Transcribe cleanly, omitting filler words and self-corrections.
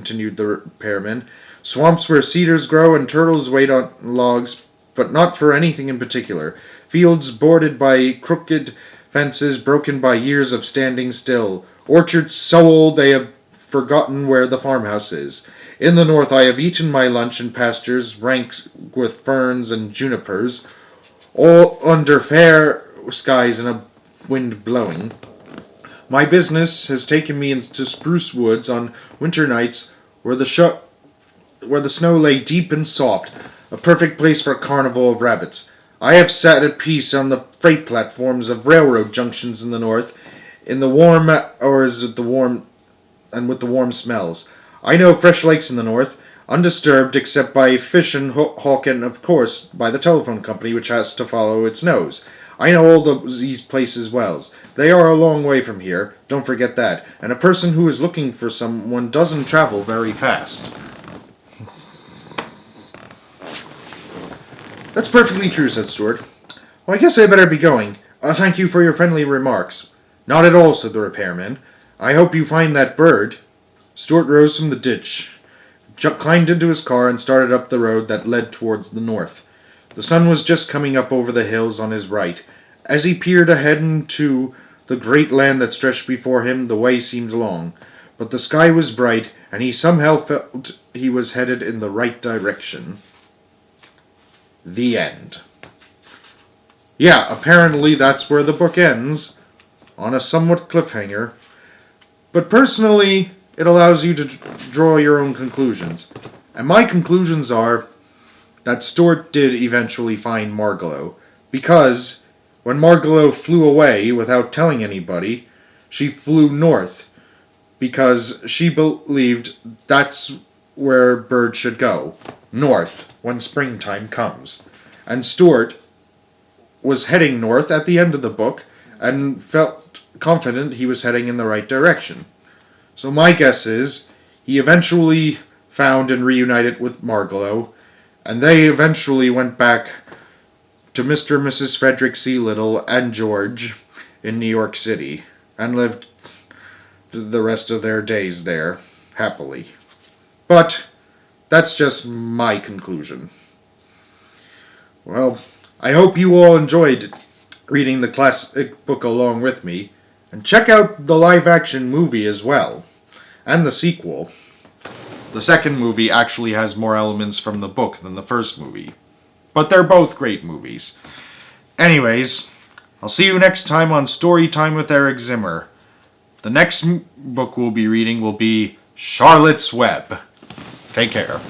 continued the repairman. "Swamps where cedars grow and turtles wait on logs, but not for anything in particular. Fields bordered by crooked fences broken by years of standing still. Orchards so old they have forgotten where the farmhouse is. In the north I have eaten my lunch in pastures rank with ferns and junipers, all under fair skies and a wind blowing. My business has taken me into spruce woods on winter nights where the snow lay deep and soft, a perfect place for a carnival of rabbits. I have sat at peace on the freight platforms of railroad junctions in the north, in the warm hours of with the warm smells. I know fresh lakes in the north, undisturbed except by fish and hawk and, of course, by the telephone company which has to follow its nose. I know all these places well. They are a long way from here, don't forget that, and a person who is looking for someone doesn't travel very fast." "That's perfectly true," said Stuart. "Well, I guess I better be going. Thank you for your friendly remarks." "Not at all," said the repairman. "I hope you find that bird." Stuart rose from the ditch, climbed into his car, and started up the road that led towards the north. The sun was just coming up over the hills on his right. As he peered ahead into the great land that stretched before him, the way seemed long, but the sky was bright, and he somehow felt he was headed in the right direction. The end. Yeah, apparently that's where the book ends, on a somewhat cliffhanger. But personally, it allows you to draw your own conclusions. And my conclusions are that Stuart did eventually find Margalo, because when Margalo flew away without telling anybody, she flew north, because she believed that's where birds should go, north, when springtime comes. And Stuart was heading north at the end of the book, and felt confident he was heading in the right direction. So my guess is he eventually found and reunited with Margalo, and they eventually went back to Mr. and Mrs. Frederick C. Little and George in New York City, and lived the rest of their days there, happily. But that's just my conclusion. Well, I hope you all enjoyed reading the classic book along with me, and check out the live-action movie as well, and the sequel. The second movie actually has more elements from the book than the first movie, but they're both great movies. Anyways, I'll see you next time on Story Time with Eric Zimmer. The next book we'll be reading will be Charlotte's Web. Take care.